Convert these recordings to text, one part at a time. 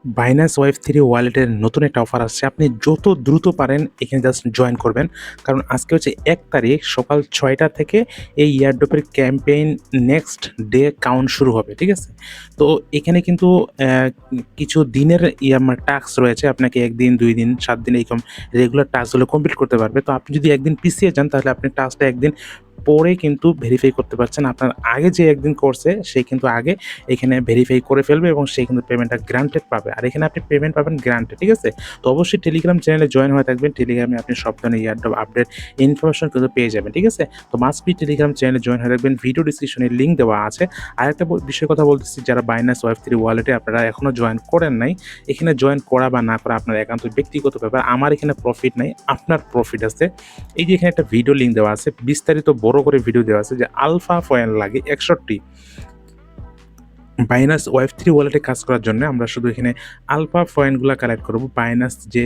Binance web three ওয়ালেটের নতুন একটা অফার আসছে। আপনি যত দ্রুত পারেন এখানে জাস্ট জয়েন করবেন। কারণ আজকে হচ্ছে ১ তারিখ সকাল ৬টা থেকে এই এয়ারড্রপের ক্যাম্পেইন নেক্সট ডে কাউন্ট শুরু হবে। ঠিক আছে? তো এখানে কিন্তু কিছু দিনের টাস্ক রয়েছে। আপনাকে ১ দিন, ২ দিন, ৭ দিন এরকম রেগুলার টাস্কগুলো কমপ্লিট করতে পারবে। তো আপনি যদি একদিন পিছিয়ে যান তাহলে আপনি টাস্কটা একদিন পরে কিন্তু ভেরিফাই করতে পারছেন। আপনার আগে যে একদিন করছে সে কিন্তু আগে এখানে ভেরিফাই করে ফেলবে এবং সে কিন্তু পেমেন্টটা গ্রান্টেড পাবে। আর এখানে আপনি পেমেন্ট পাবেন গ্রান্টেড, ঠিক আছে? তো অবশ্যই টেলিগ্রাম চ্যানেলে জয়েন হয়ে থাকবেন। টেলিগ্রামে আপনি সব ধরনের এয়ারড্রপ আপডেট ইনফরমেশন কিন্তু পেয়ে যাবেন, ঠিক আছে? তো মাস্ট বি টেলিগ্রাম চ্যানেলে জয়েন হয়ে থাকবেন। ভিডিও ডেসক্রিপশনে লিঙ্ক দেওয়া আছে। আরেকটা বিষয়ের কথা বলতেছি, যারা বাইন্যান্স ওয়েব থ্রি ওয়ালেটে আপনারা এখনো জয়েন করেন নাই, এখানে জয়েন করা বা না করা আপনার একান্ত ব্যক্তিগত ব্যাপার। আমার এখানে প্রফিট নাই, আপনার প্রফিট আছে। এই যে এখানে একটা ভিডিও লিঙ্ক দেওয়া আছে, বিস্তারিত বড় করে ভিডিও দেওয়া আছে যে আলফা কয়েন লাগে ৬১। বাইনান্স ওয়েব থ্রি ওয়ালেটে কাজ করার জন্য আমরা শুধু এখানে আলফা পয়েন্টগুলো কালেক্ট করব। বাইনান্স যে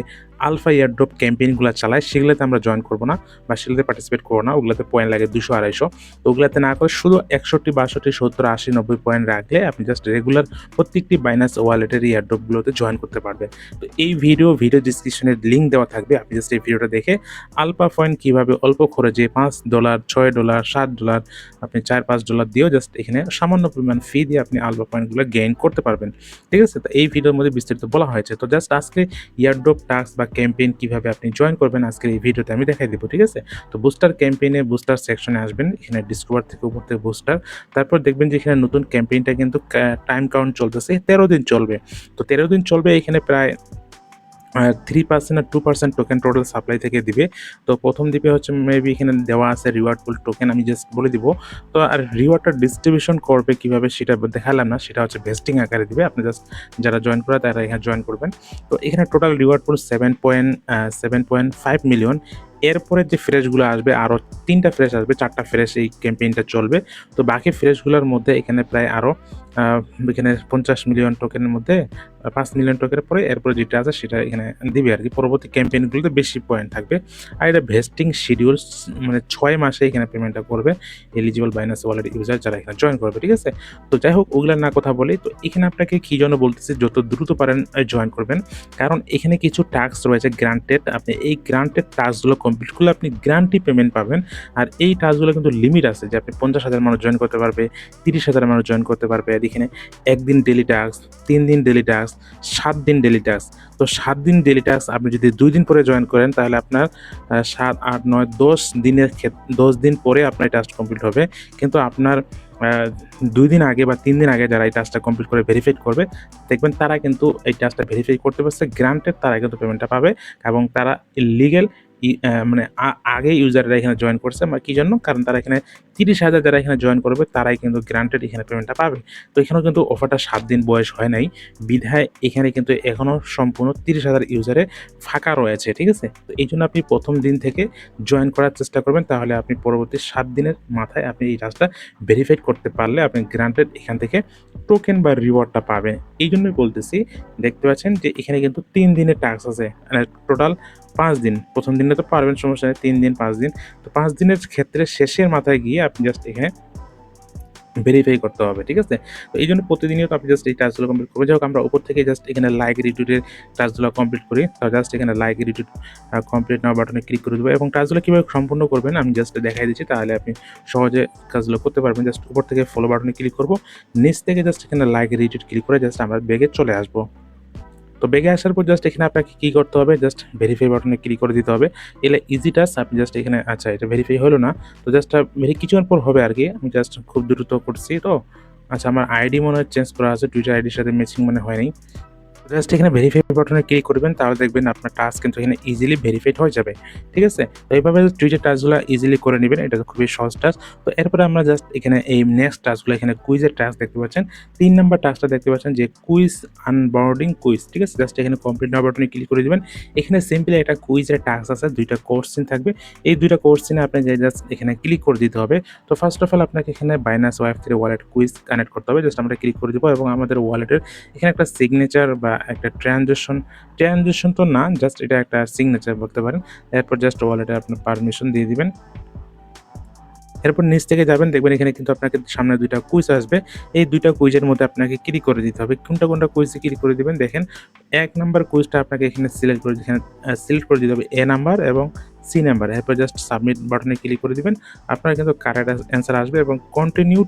আলফা এয়ারড্রপ ক্যাম্পেইনগুলো চালায় সেগুলোতে আমরা জয়েন করব না বা সেগুলোতে পার্টিসিপেট করবো না। ওগুলোতে পয়েন্ট লাগে ২০০-২৫০। তো ওগুলোতে না করে শুধু ৬১, ৬২, ৭০, ৮০, ৯০ পয়েন্ট রাখলে আপনি জাস্ট রেগুলার প্রত্যেকটি বাইনান্স ওয়ালেটের এয়ারড্রপগুলোতে জয়েন করতে পারবেন। তো এই ভিডিও ডিসক্রিপশনের লিঙ্ক দেওয়া থাকবে। আপনি জাস্ট এই ভিডিওটা দেখে আলফা পয়েন্ট কীভাবে অল্প খরচে $৫, $৬, $৭ আপনি $৪-৫ দিয়েও জাস্ট এখানে সামান্য পরিমাণ ফি দিয়ে আপনি আলফা পয়েন্টগুলো গেইন করতে পারবেন, ঠিক আছে? তো এই ভিডিওর মধ্যে বিস্তারিত বলা হয়েছে। তো জাস্ট আজকে এয়ারড্রপ টাস্ক বা ক্যাম্পেইন কিভাবে আপনি জয়েন করবেন আজকের এই ভিডিওতে আমি দেখাই দেবো, ঠিক আছে? তো বুস্টার ক্যাম্পেইনে বুস্টার সেকশনে আসবেন, এখানে ডিসকভার থেকে উপর থেকে বুস্টার, তারপর দেখবেন যে এখানে নতুন ক্যাম্পেইনটা কিন্তু টাইম কাউন্ট চলতেছে, ১৩ দিন চলবে। তো ১৩ দিন চলবে, এখানে প্রায় 3% আর 2% টোকেন টোটাল সাপ্লাই থেকে দিবে। তো প্রথম দিবে হচ্ছে মেবি এখানে দেওয়া আছে রিওয়ার্ড পুল টোকেন, আমি জাস্ট বলে দিব। তো আর রিওয়ার্ডটা ডিস্ট্রিবিউশন করবে কিভাবে সেটা দেখালাম না, সেটা হচ্ছে ভেস্টিং আকারে দিবে। আপনি জাস্ট যারা জয়েন করে তারা এখানে জয়েন করবেন। তো এখানে টোটাল রিওয়ার্ড পুল 7.5 মিলিয়ন। এরপরে যে ফ্রেশগুলো আসবে আরও 3টা ফ্রেশ আসবে, 4টা ফ্রেশ এই ক্যাম্পেইনটা চলবে। তো বাকি ফ্রেশগুলোর মধ্যে এখানে প্রায় আরও এখানে 50 মিলিয়ন টোকেনের মধ্যে 5 মিলিয়ন টোকেনের পরে এরপরে যেটা আছে সেটা এখানে দিবে আরকি। পরবর্তী ক্যাম্পেইনগুলোতে বেশি পয়েন্ট থাকবে। আর এটা ভেস্টিং শিডিউল মানে ৬ মাসে এখানে পেমেন্টটা করবে এলিজিবল বাইন্যান্স ওয়ালেট ইউজার যারা এখানে জয়েন করবে, ঠিক আছে? তো যাই হোক ওগুলা না কথা বলি। তো এখানে আপনাকে কি জন্য বলতেছি যত দ্রুত পারেন জয়েন করবেন। কারণ এখানে কিছু টাস্ক রয়েছে গ্রান্টেড। আপনি এই গ্রান্টেড টাস্কগুলো কমপ্লিট করলে আপনি গ্রান্টি পেমেন্ট পাবেন। আর এই টাস্কগুলো কিন্তু লিমিট আছে যে আপনি ৫০,০০০ মানুষ জয়েন করতে পারবে, ৩০,০০০ মানুষ জয়েন করতে পারবে। আর এখানে ১ দিন ডেইলি টাস্ক, ৩ দিন ডেইলি টাস্ক, ৭ দিন ডেইলি টাস্ক। তো ৭ দিন ডেইলি টাস্ক আপনি যদি ২ দিন পরে জয়েন করেন তাহলে আপনার ৭, ৮, ৯, ১০ দিন পরে আপনার এই টাস্ক কমপ্লিট হবে। কিন্তু আপনার ২ দিন আগে বা ৩ দিন আগে যারা এই টাস্কটা কমপ্লিট করে ভেরিফাইড করবে, দেখবেন তারা কিন্তু এই টাস্কটা ভেরিফাই করতে পারছে, গ্রান্টেড তারা কিন্তু পেমেন্টটা পাবে এবং তারা লিগ্যাল মানে আগে ইউজাররা এখানে জয়েন করছে। কি জন্য? কারণ তারা এখানে ৩০,০০০ যারা এখানে জয়েন করবে তারাই কিন্তু গ্রান্টেড এখানে পেমেন্টটা পাবে। তো এখানেও কিন্তু অফারটা ৭ দিন বয়স হয় নাই। বিধায় এখানে কিন্তু এখনও সম্পূর্ণ ৩০,০০০ ইউজারে ফাঁকা রয়েছে, ঠিক আছে? তো এইজন্য আপনি ১ম দিন থেকে জয়েন করার চেষ্টা করবেন, তাহলে আপনি পরবর্তী ৭ দিনের মাথায় আপনি এই টাস্কটা ভেরিফাইড করতে পারলে আপনি গ্রান্টেড এখান থেকে টোকেন বা রিওয়ার্ডটা পাবেন। এইজন্যই বলতেছি, দেখতে পাচ্ছেন যে এখানে কিন্তু ৩ দিনের টাস্ক আছে। মানে টোটাল ৫ দিন। ১ম দিনে তো পারবেন, সমস্যা নেই। ৩ দিন, ৫ দিন। তো ৫ দিনের ক্ষেত্রে শেষের মাথায় গিয়ে আপনি জাস্ট এখানে ভেরিফাই করতে হবে, ঠিক আছে? তো এইজন্য প্রতিনিয়ত আপনি জাস্ট এই টাস্কগুলো কমপ্লিট করবেন। যাই হোক আমরা উপর থেকে জাস্ট এখানে লাইক রিটুইটের টাস্কগুলো কমপ্লিট করি। তো জাস্ট এখানে লাইক রিটুইট কমপ্লিট নাও বাটনে ক্লিক করে দেবো এবং টাস্কগুলো কীভাবে সম্পূর্ণ করবেন আমি জাস্ট দেখাই দিচ্ছি, তাহলে আপনি সহজে কাজগুলো করতে পারবেন। জাস্ট উপর থেকে ফলো বাটনে ক্লিক করব। নিচ থেকে জাস্ট এখানে লাইক রিটুইট ক্লিক করে জাস্ট আমরা ব্যাগে চলে আসবো। তো ব্যাগে আসার পর জাস্ট এখানে আপনাকে কি করতে হবে, জাস্ট ভেরিফাই বাটনে ক্লিক করে দিতে হবে। এলে ইজি টাস্ক, আপনি জাস্ট এখানে আচ্ছা এটা ভেরিফাই হলো না। তো জাস্ট কিছুক্ষণ পর হবে আরকি। আমি জাস্ট খুব দ্রুত করছি তো। আচ্ছা আমার আইডি মনে হয় চেঞ্জ করা আছে। টুইটার আইডির সাথে ম্যাচিং মনে হয় নাই। জাস্ট এখানে ভেরিফাই বাটনে ক্লিক করবেন, তাহলে দেখবেন আপনার টাস্ক কিন্তু এখানে ইজিলি ভেরিফাইড হয়ে যাবে, ঠিক আছে? তো এইভাবে টুইটার টাস্কগুলো ইজিলি করে নেবেন, এটা খুবই সহজ টাস্ক। তো এরপরে আমরা জাস্ট এখানে এই নেক্সট টাস্কগুলো এখানে কুইজের টাস্ক দেখতে পাচ্ছেন। ৩ নাম্বার টাস্কটা দেখতে পাচ্ছেন যে কুইজ আনবোর্ডিং কুইজ, ঠিক আছে? জাস্ট এখানে কমপ্লিট নাও বাটনে ক্লিক করে দিবেন। এখানে সিম্পলি একটা কুইজের টাস্ক আছে, 2টা কোশ্চেন থাকবে। এই 2টা কোশ্চেনে আপনি জাস্ট এখানে ক্লিক করে দিতে হবে। তো ফার্স্ট অফ অল আপনাকে এখানে Binance web three wallet quiz connect করতে হবে। জাস্ট আমরা ক্লিক করে দিব এবং আমাদের ওয়ালেটের এখানে একটা সিগনেচার বা একটা ট্রানজিশন তো না, জাস্ট এটা একটা সিগনেচার বলতে পারেন। এরপর জাস্ট ওয়ালেটে আপনার পারমিশন দিয়ে দিবেন। এরপর নিচ থেকে যাবেন, দেখবেন এখানে কিন্তু আপনাকে সামনে 2টা কুইজ আসবে। এই 2টা কুইজের মধ্যে আপনাকে ক্লিক করে দিতে হবে। কোনটা কুইজে ক্লিক করে দিবেন দেখেন 1 নাম্বার কুইজটা আপনাকে এখানে সিলেক্ট করে দিতে হবে এ নাম্বার এবং সি নাম্বার। এরপর জাস্ট সাবমিট বাটনে ক্লিক করে দিবেন। আপনার কিন্তু কারেক্ট অ্যান্সার আসবে এবং কন্টিনিউ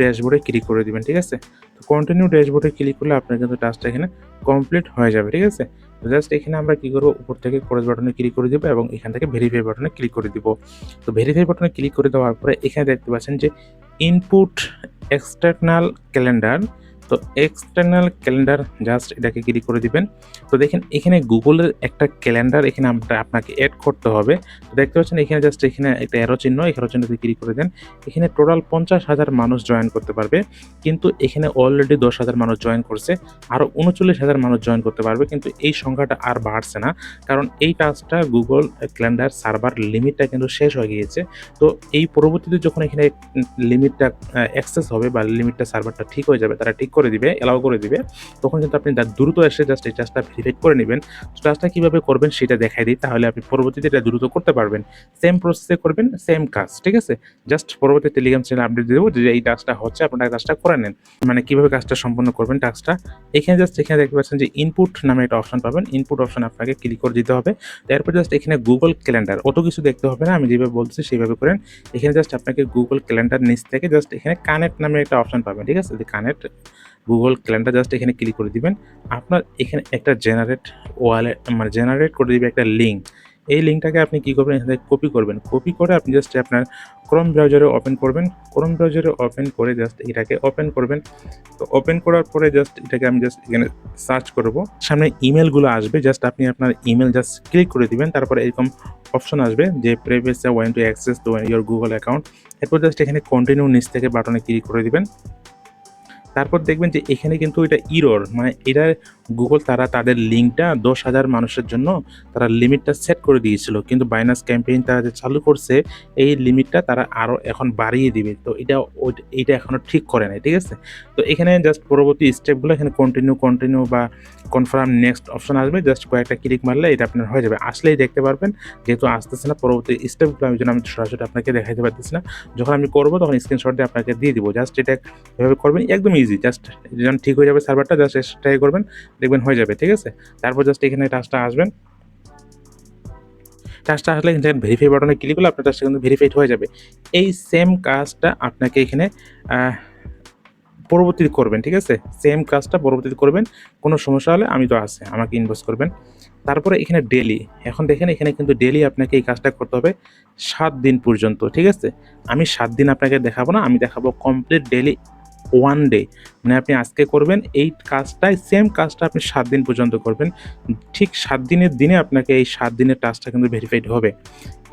ড্যাশবোর্ডে ক্লিক করে দিবেন, ঠিক আছে? তো কন্টিনিউ ড্যাশবোর্ডে ক্লিক করলে আপনার কিন্তু টাস্কটা এখানে কমপ্লিট হয়ে যাবে, ঠিক আছে? তো জাস্ট এখানে আমরা কি করব, উপর থেকে ক্রস বাটনে ক্লিক করে দিব এবং এখান থেকে ভেরিফাই বাটনে ক্লিক করে দিব। তো ভেরিফাই বাটনে ক্লিক করে দেওয়ার পরে এখানে দেখতে পাচ্ছেন যে ইনপুট এক্সটার্নাল ক্যালেন্ডার। তো এক্সটার্নাল ক্যালেন্ডার জাস্ট এটাকে ক্লিক করে দিবেন। তো দেখেন এখানে গুগলের একটা ক্যালেন্ডার এখানে আপনাকে এড করতে হবে। তো দেখতে পাচ্ছেন এখানে জাস্ট এখানে একটা অ্যারো চিহ্নতে ক্লিক করে দেন। এখানে টোটাল 50,000 মানুষ জয়েন করতে পারবে, কিন্তু এখানে অলরেডি 10,000 মানুষ জয়েন করছে। আরও 39,000 মানুষ জয়েন করতে পারবে, কিন্তু এই সংখ্যাটা আর বাড়ছে না, কারণ এই টাস্কটা গুগল ক্যালেন্ডার সার্ভার লিমিটটা কিন্তু শেষ হয়ে গিয়েছে। তো এই পরবর্তীতে যখন এখানে লিমিটটা অ্যাক্সেস হবে বা লিমিটটা সার্ভারটা ঠিক হয়ে যাবে, তারা ঠিক করে দিবে, অ্যালাউ করে দিবে, তখন কিন্তু আপনি দ্রুত এসে জাস্ট এই টাস্কটা ভেরিফাই করে নেবেন। তো টাস্কটা কীভাবে করবেন সেটা দেখাই দিই, তাহলে আপনি পরবর্তীতে এটা দ্রুত করতে পারবেন। সেম প্রসেসে করবেন, সেম কাজ, ঠিক আছে? জাস্ট পরবর্তী টেলিগ্রাম চ্যানেলে আপডেট দিয়ে দেবো যে এই টাস্কটা হচ্ছে, আপনারা কাজটা করে নেন। মানে কীভাবে কাজটা সম্পন্ন করবেন টাস্কটা। এখানে দেখতে পাচ্ছেন যে ইনপুট নামে একটা অপশন পাবেন। ইনপুট অপশন আপনাকে ক্লিক করে দিতে হবে। তারপর জাস্ট এখানে গুগল ক্যালেন্ডার, অত কিছু দেখতে হবে না, আমি যেভাবে বলছি সেইভাবে করেন। এখানে জাস্ট আপনাকে গুগল ক্যালেন্ডার নিচ থেকে জাস্ট এখানে কানেক্ট নামে একটা অপশন পাবেন, ঠিক আছে? কানেক্ট গুগল ক্যালেন্ডার জাস্ট এখানে ক্লিক করে দিবেন। আপনার এখানে একটা জেনারেট করে দিবে একটা লিঙ্ক। এই লিঙ্কটাকে আপনি কী করবেন, এখানে কপি করবেন। কপি করে আপনি জাস্ট আপনার ক্রোম ব্রাউজারে ওপেন করবেন। ক্রোম ব্রাউজারে ওপেন করে জাস্ট এটাকে ওপেন করবেন। তো ওপেন করার পরে জাস্ট এটাকে আমি জাস্ট এখানে সার্চ করব। সামনে ইমেলগুলো আসবে, জাস্ট আপনি আপনার ইমেল জাস্ট ক্লিক করে দিবেন। তারপরে এরকম অপশন আসবে যে previously went to access to your Google account. এরপর জাস্ট এখানে কন্টিনিউ নিচ থেকে বাটনে ক্লিক করে দিবেন। তারপর দেখবেন যে এখানে কিন্তু এটা ইরর, মানে এটা গুগল তাদের লিঙ্কটা 10,000 মানুষের জন্য তারা লিমিটটা সেট করে দিয়েছিল, কিন্তু বাইনান্স ক্যাম্পেইন তারা যে চালু করছে এই লিমিটটা তারা আরও এখন বাড়িয়ে দিবে। তো এইটা এখনও ঠিক করে নাই, ঠিক আছে? তো এখানে জাস্ট পরবর্তী স্টেপগুলো এখানে কন্টিনিউ বা কনফার্ম নেক্সট অপশন আসবে, জাস্ট কয়েকটা ক্লিক মারলে এটা আপনার হয়ে যাবে। আসলেই দেখতে পারবেন, যেহেতু আসতেছে না পরবর্তী স্টেপগুলো আমি সরাসরি আপনাকে দেখাতে পারতেছি না। যখন আমি করবো তখন স্ক্রিনশট দিয়ে আপনাকে দিয়ে দিব। জাস্ট এটা এভাবে করবেন, একদম ইজি। জাস্ট যখন ঠিক হয়ে যাবে সার্ভারটা, জাস্ট ট্রাই করবেন, দেখবেন হয়ে যাবে, ঠিক আছে? তারপর জাস্ট এখানে টাস্কটা আসবেন। টাস্কটা আসলে ভেরিফাই বাটনে ক্লিক করলে আপনার টাস্কটা কিন্তু ভেরিফাইড হয়ে যাবে। এই সেম কাজটা আপনাকে এখানে পরবর্তীতে করবেন, ঠিক আছে? সেম কাজটা পরবর্তীতে করবেন। কোনো সমস্যা হলে আমি তো আছি, আমাকে ইনবক্স করবেন। তারপরে এখানে ডেইলি, এখন দেখেন এখানে কিন্তু ডেইলি আপনাকে এই কাজটা করতে হবে 7 দিন পর্যন্ত, ঠিক আছে? আমি 7 দিন আপনাকে দেখাবো না, আমি দেখাবো কমপ্লিট ডেইলি 1 ডে। মানে আপনি আজকে করবেন এই কাজটাই, সেম কাজটা আপনি 7 দিন পর্যন্ত করবেন। ঠিক 7 দিনের দিনে আপনাকে এই 7 দিনের টাস্কটা কিন্তু ভেরিফাইড হবে।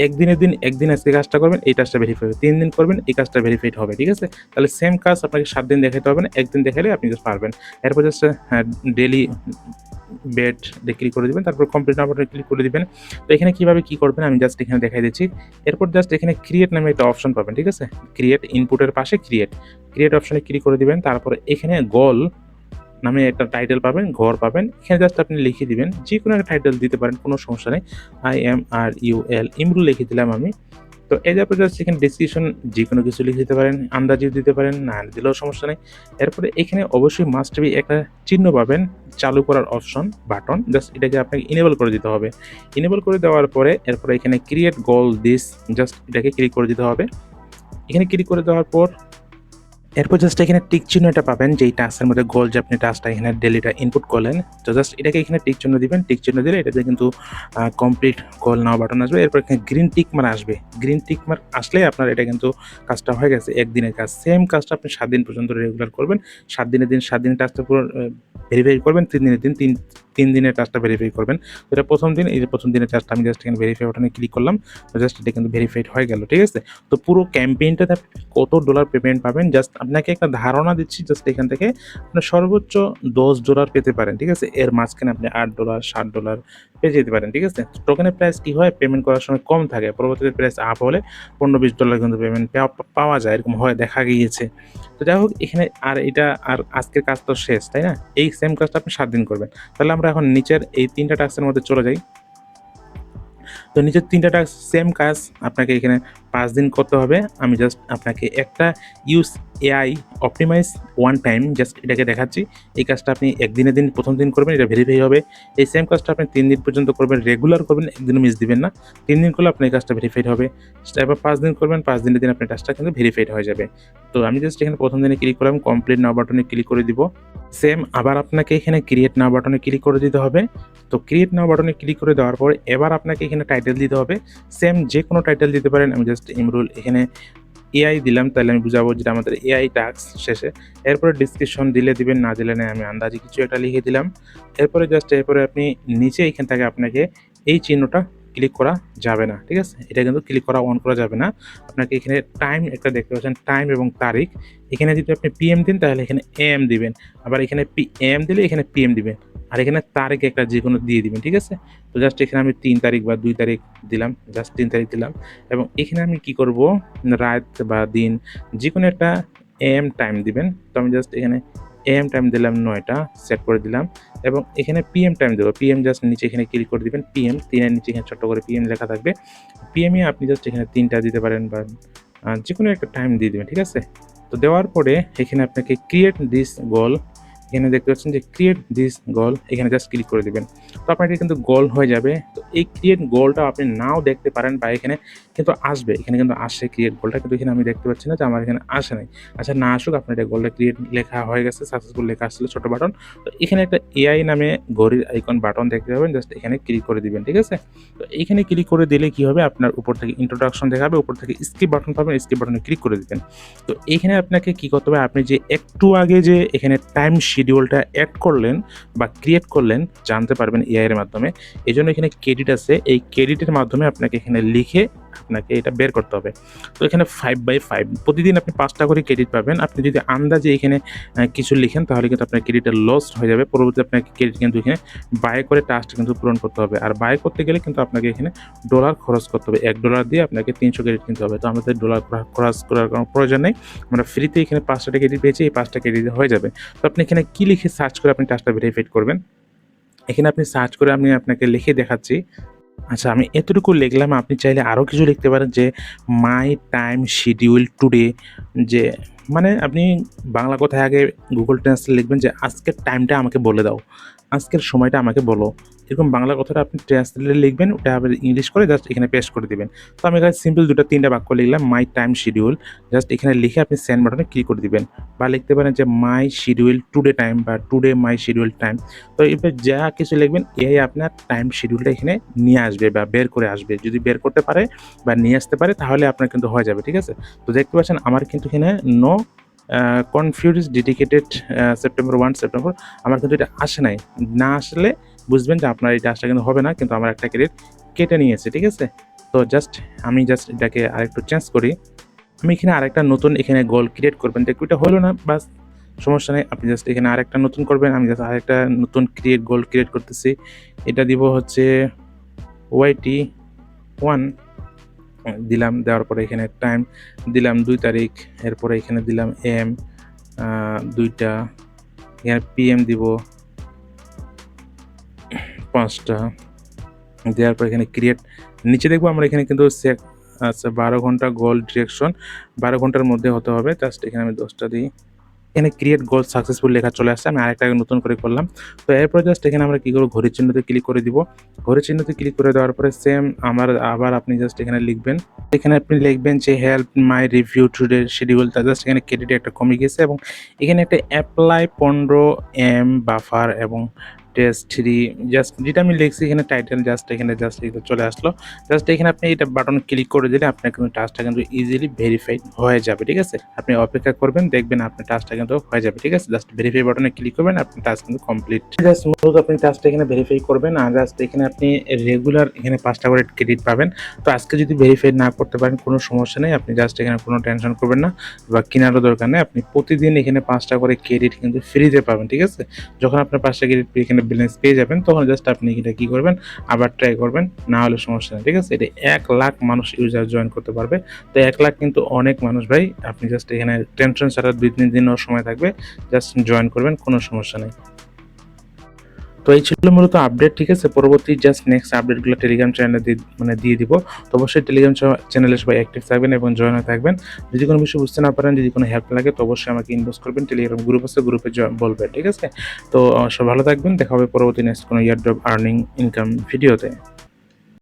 একদিন আজকে কাজটা করবেন, এই টাস্কটা ভেরিফাই হবে। 3 দিন করবেন, এই কাজটা ভেরিফাইড হবে, ঠিক আছে? তাহলে সেম কাজ আপনাকে 7 দিন দেখাতে হবে না, একদিন দেখালে আপনি জাস্ট পারবেন। এরপর জাস্ট ডেইলি বেড ক্লিক করে দিবেন, তারপর কমপ্লিট নাও বাটনে ক্লিক করে দিবেন। তো এখানে কীভাবে কী করবেন আমি জাস্ট এখানে দেখাই দিচ্ছি। এরপর জাস্ট এখানে ক্রিয়েট নামে একটা অপশন পাবেন, ঠিক আছে? ক্রিয়েট, ইনপুটের পাশে ক্রিয়েট অপশনে ক্লিক করে দিবেন। তারপরে এখানে গোল নামে একটা টাইটেল পাবেন, ঘর পাবেন। এখানে জাস্ট আপনি লিখে দিবেন, যে কোনো একটা টাইটেল দিতে পারেন, কোনো সমস্যা নেই। IMRUL ইমরুল লিখে দিলাম আমি। তো এই যে আপনি জাস্ট এখানে ডেসক্রিপশন যে কোনো কিছু লিখে দিতে পারেন, আন্দাজেও দিতে পারেন, না দিলেও সমস্যা নেই। এরপরে এখানে অবশ্যই মাস্ট বি একটা চিহ্ন পাবেন, চালু করার অপশন বাটন, জাস্ট এটাকে আপনাকে ইনেবল করে দিতে হবে। ইনেবল করে দেওয়ার পরে এরপরে এখানে ক্রিয়েট গোল দিস, জাস্ট এটাকে ক্লিক করে দিতে হবে। এখানে ক্লিক করে দেওয়ার পর এরপর জাস্ট এখানে টিক চিহ্ন এটা পাবেন, যেই টাস্কের মধ্যে গোল যে আপনি টাস্কটা এখানে ডেলিটা ইনপুট করলেন। তো জাস্ট এটাকে এখানে টিক চিহ্ন দিবেন। টিক চিহ্ন দিলে এটাতে কিন্তু কমপ্লিট গোল নাও বাটন আসবে। এরপর এখানে গ্রিন টিক মার্ক আসবে। গ্রিন টিক মার্ক আসলেই আপনার এটা কিন্তু কাজটা হয়ে গেছে, একদিনের কাজ। সেম কাজটা আপনি 7 দিন পর্যন্ত রেগুলার করবেন। 7 দিনের টাস্কটা পুরো ভেরিফাই করবেন, 3 দিনের দিন 3 দিনের টাস্কটা ভেরিফাই করবেন। তো এটা প্রথম দিন, এই যে প্রথম দিনের টাস্কটা আমি জাস্ট এখানে ভেরিফাই বাটনে ক্লিক করলাম। তো জাস্ট এটা কিন্তু ভেরিফাইড হয়ে গেল, ঠিক আছে? তো পুরো ক্যাম্পেইনটাতে আপনি কত ডলার পেমেন্ট পাবেন জাস্ট আপনাকে একটা ধারণা দিচ্ছি। জাস্ট এখান থেকে আপনি সর্বোচ্চ $10 পেতে পারেন, ঠিক আছে? এর মাঝখানে আপনি $8 $7 পেয়ে যেতে পারেন, ঠিক আছে? টোকেনের প্রাইস কী হয়, পেমেন্ট করার সময় কম থাকে, পরবর্তীতে প্রাইস আপ হলে $15-20 কিন্তু পেমেন্ট পাওয়া যায়, এরকম হয়, দেখা গিয়েছে। তো যাই হোক, এখানে আর আজকের কাজ তো শেষ, তাই না? এই সেম কাজটা আপনি 7 দিন করবেন। তাহলে আমরা এখন নিচের এই 3টা টাস্কের মধ্যে চলে যাই। তো নিচের 3টা টাস্ক সেম কাজ আপনাকে এখানে 5 দিন করতে হবে। আমি জাস্ট আপনাকে একটা use AI optimize one time just এটাকে দেখাচ্ছি। এই কাজটা আপনি একদিনের দিন প্রথম দিন করবেন, এটা ভেরিফাই হবে। এই সেম কাজটা আপনি 3 দিন পর্যন্ত করবেন, রেগুলার করবেন, একদিনও মিস দিবেন না। 3 দিন করলে আপনার এই কাজটা ভেরিফাইড হবে। এবার 5 দিন করবেন, 5 দিনের দিন আপনার কাজটা কিন্তু ভেরিফাইড হয়ে যাবে। তো আমি জাস্ট এখানে প্রথম দিনে ক্লিক করলাম, কমপ্লিট নাও বাটনে ক্লিক করে দিব। সেম আবার আপনাকে এখানে ক্রিয়েট নাও বাটনে ক্লিক করে দিতে হবে। তো ক্রিয়েট নাও বাটনে ক্লিক করে দেওয়ার পর এবার আপনাকে এখানে টাইটেল দিতে হবে। সেম যে কোনো টাইটেল দিতে পারেন। আমি জাস্ট ইমরুল এখানে এআই দিলাম, তাহলে আমি বুঝাবো যেটা আমাদের এআই টাস্ক শেষে। এরপরে ডিসক্রিপশন দিলে দিবেন, না দিলে না, আমি আন্দাজে কিছু একটা লিখে দিলাম। এরপরে আপনি নিচে এখান থেকে আপনাকে এই চিহ্নটা ক্লিক করা যাবে না, ঠিক আছে? এটা কিন্তু ক্লিক করা অন করা যাবে না। আপনাকে এখানে টাইম একটা দেখতে পাচ্ছেন, টাইম এবং তারিখ। এখানে যদি আপনি পিএম দিন তাহলে এখানে এএম দিবেন, আবার এখানে পিএম দিলে এখানে পিএম দিবেন, আর এখানে তারিখ একটা যে কোনো দিয়ে দিবেন, ঠিক আছে? তো জাস্ট এখানে আমি 3 তারিখ বা 2 তারিখ দিলাম, জাস্ট 3 তারিখ দিলাম। এবং এখানে আমি কি করব, রাত বা দিন যে কোনো একটা এএম টাইম দিবেন। তো আমি জাস্ট এখানে এএম টাইম দিলাম 9টা সেট করে দিলাম। এবং এখানে পিএম টাইম দেবো, পিএম জাস্ট নিচে এখানে ক্লিক করে দিবেন, পিএম 3 এর নিচে এখানে ছোট্ট করে পিএম লেখা থাকবে। পিএমই আপনি জাস্ট এখানে 3টা দিতে পারেন বা যে কোনো একটা টাইম দিয়ে দিবেন, ঠিক আছে? তো দেওয়ার পরে এখানে আপনাকে ক্রিয়েট দিস গোল, এখানে দেখতে পাচ্ছেন যে ক্রিয়েট দিস গোল, এখানে জাস্ট ক্লিক করে দিবেন। তো আপনার এটা কিন্তু গোল হয়ে যাবে। তো এই ক্রিয়েট গোলটা আপনি নাও দেখতে পারেন বা এখানে কিন্তু আসবে, এখানে কিন্তু আসে ক্রিয়েট গোলটা, কিন্তু এখানে আমি দেখতে পাচ্ছি না যে আমার এখানে আসে নাই। আচ্ছা, না আসুক, আপনার এটা গোলটা ক্রিয়েট লেখা হয়ে গেছে, সাকসেসফুল লেখা আসছিল ছোট বাটন। তো এখানে একটা এআই নামে ঘড়ির আইকন বাটন দেখতে পাবেন, জাস্ট এখানে ক্লিক করে দিবেন, ঠিক আছে? তো এখানে ক্লিক করে দিলে কি হবে, আপনার উপর থেকে ইন্ট্রোডাকশন দেখাবে, উপর থেকে স্কিপ বাটন পাবেন, স্কিপ বাটনে ক্লিক করে দিবেন। তো এখানে আপনাকে কি করতে হবে, আপনি যে একটু আগে যে এখানে টাইম শিডিউলটা অ্যাড করলেন বা ক্রিয়েট করলেন, জানতে পারবেন এআই এর মাধ্যমে। এজন্য এখানে ক্রেডিট আছে, এই ক্রেডিটের মাধ্যমে আপনাকে এখানে লিখে আপনাকে এটা বের করতে হবে। তো এখানে 5/5 প্রতিদিন আপনি 5টা করে ক্রেডিট পাবেন। আপনি যদি আন্দাজে এখানে কিছু লিখেন তাহলে কিন্তু আপনার ক্রেডিটটা লস্ট হয়ে যাবে। পরবর্তীতে আপনাকে ক্রেডিট কিন্তু এখানে বাই করে টাস্কটা কিন্তু পূরণ করতে হবে। আর বাই করতে গেলে কিন্তু আপনাকে এখানে ডলার খরচ করতে হবে। $1 দিয়ে আপনাকে 300 ক্রেডিট কিনতে হবে। তো আমাদের ডলার খরচ করার কোনো প্রয়োজন নেই। আমরা ফ্রিতে এখানে 5টা ক্রেডিট পেয়েছি, এই 5টা ক্রেডিট হয়ে যাবে। তো আপনি এখানে কি লিখে সার্চ করে আপনি টাস্কটা ভেরিফাইড করবেন। এখানে আপনি সার্চ করে আমি আপনাকে লিখে দেখাচ্ছি। আচ্ছা, আমি এতটুকু লিখলাম, আপনি চাইলে আরও কিছু লিখতে পারেন যে মাই টাইম শিডিউল টুডে, যে মানে আপনি বাংলা কথায় আগে গুগল ট্রান্সলেট লিখবেন যে আজকের টাইমটা আমাকে বলে দাও, আজকের সময়টা আমাকে বলো। এরকম বাংলা কথাটা আপনি ট্রান্সলেটে লিখবেন, ওটা আবার ইংলিশ করে জাস্ট এখানে পেস্ট করে দিবেন। তো আমি এখানে সিম্পল 2-3টা বাক্য লিখলাম, মাই টাইম শিডিউল, জাস্ট এখানে লিখে আপনি সেন্ড বাটনে ক্লিক করে দিবেন। বা লিখতে পারেন যে মাই শিডিউল টুডে টাইম বা টুডে মাই শিডিউল টাইম। তো এবার যা কিছু লিখবেন এআই আপনার টাইম শিডিউলটা এখানে নিয়ে আসবে বা বের করে আসবে। যদি বের করতে পারে বা নিয়ে আসতে পারে তাহলে আপনার কিন্তু হয়ে যাবে, ঠিক আছে? তো দেখতে পাচ্ছেন আমার কিন্তু এখানে no confuse dedicated September 1 September আমার কিন্তু এটা আসে নাই। না আসলে বুঝবেন যে আপনার এই টাস্কটা কিন্তু হবে না, কিন্তু আমার একটা ক্রেডিট কেটে নিয়েছে, ঠিক আছে? তো আমি জাস্ট এটাকে আরেকটু চেঞ্জ করি। আমি এখানে আরেকটা নতুন এখানে গোল ক্রিয়েট করবেন, দেখুন এটা হলো না, বাস সমস্যা নেই। আপনি জাস্ট এখানে আরেকটা নতুন করবেন। আমি জাস্ট আরেকটা নতুন গোল ক্রিয়েট করতেছি। এটা দিব হচ্ছে YT1 দিলাম। দেওয়ার পরে এখানে টাইম দিলাম 2 তারিখ। এরপরে এখানে দিলাম AM 2টা, এখানে PM দিব 5টা। দেওয়ার পর এখানে ক্রিয়েট, নিচে দেখবো আমরা এখানে কিন্তু আচ্ছা 12 ঘন্টা গোল ডিরেকশন 12 ঘন্টার মধ্যে হতে হবে। জাস্ট এখানে আমি 10টা দিই। এখানে ক্রিয়েট গোল সাকসেসফুল লেখা চলে আসছে। আমি আরেকটা নতুন করে করলাম। তো এরপর জাস্ট এখানে আমরা কি করব, ঘড়ির চিহ্নতে ক্লিক করে দিব। ঘড়ির চিহ্নতে ক্লিক করে দেওয়ার পরে সেম আবার আপনি জাস্ট এখানে লিখবেন। এখানে আপনি লিখবেন যে help my review today schedule. Just এখানে ক্রেডিট একটা কমে গেছে এবং এখানে একটা অ্যাপ্লাই 15 M বাফার এবং টেস্ট 3 জাস্ট যেটা আমি লিখছি এখানে টাইটেল, জাস্ট এখানে জাস্ট এটা চলে আসলো। জাস্ট এখানে আপনি এটা বাটন ক্লিক করে দিলে আপনার কিন্তু টাস্কটা কিন্তু ইজিলি ভেরিফাইড হয়ে যাবে, ঠিক আছে? আপনি অপেক্ষা করবেন, দেখবেন আপনার টাস্কটা কিন্তু হয়ে যাবে, ঠিক আছে? জাস্ট ভেরিফাই বাটনে ক্লিক করবেন, আপনার টাস্ক কিন্তু কমপ্লিট। জাস্ট মূলত আপনি টাস্কটা এখানে ভেরিফাই করবেন আর জাস্ট এখানে আপনি রেগুলার এখানে 5টা করে ক্রেডিট পাবেন। তো আজকে যদি ভেরিফাই না করতে পারেন কোনো সমস্যা নেই, আপনি জাস্ট এখানে কোনো টেনশন করবেন না বা কেনারও দরকার নেই। আপনি প্রতিদিন এখানে 5টা করে ক্রেডিট কিন্তু ফ্রিতে পাবেন, ঠিক আছে? যখন আপনার 5টা ক্রেডিট এখানে ব্যালেন্স পেয়ে যাবেন তখন জাস্ট আপনি এটা কি করবেন, আবার ট্রাই করবেন, না হলে সমস্যা নেই, ঠিক আছে? এটা 1 লাখ মানুষ ইউজার জয়েন করতে পারবে। তো 1 লাখ কিন্তু অনেক মানুষ ভাই। আপনি জাস্ট এখানে টেনশন ছাড়া 2-3 দিনও সময় থাকবে, জাস্ট জয়েন করবেন, কোনো সমস্যা নেই। তো এই ছিল মূলত আপডেট, ঠিক আছে। পরবর্তী জাস্ট নেক্সট আপডেটগুলো টেলিগ্রাম চ্যানেলে দিয়ে দিব। তো অবশ্যই টেলিগ্রাম চ্যানেলে সবাই অ্যাক্টিভ থাকবেন এবং জয়েন হয়ে থাকবেন। যদি কোনো বিষয় বুঝতে না পারেন, যদি কোনো হেল্প লাগে, তো অবশ্যই আমাকে ইনবক্স করবেন। টেলিগ্রাম গ্রুপ আছে, গ্রুপে বলবেন, ঠিক আছে। তো সব ভালো থাকবেন, দেখা হবে পরবর্তী নেক্সট কোনো ইয়ারড্রপ আর্নিং ইনকাম ভিডিওতে।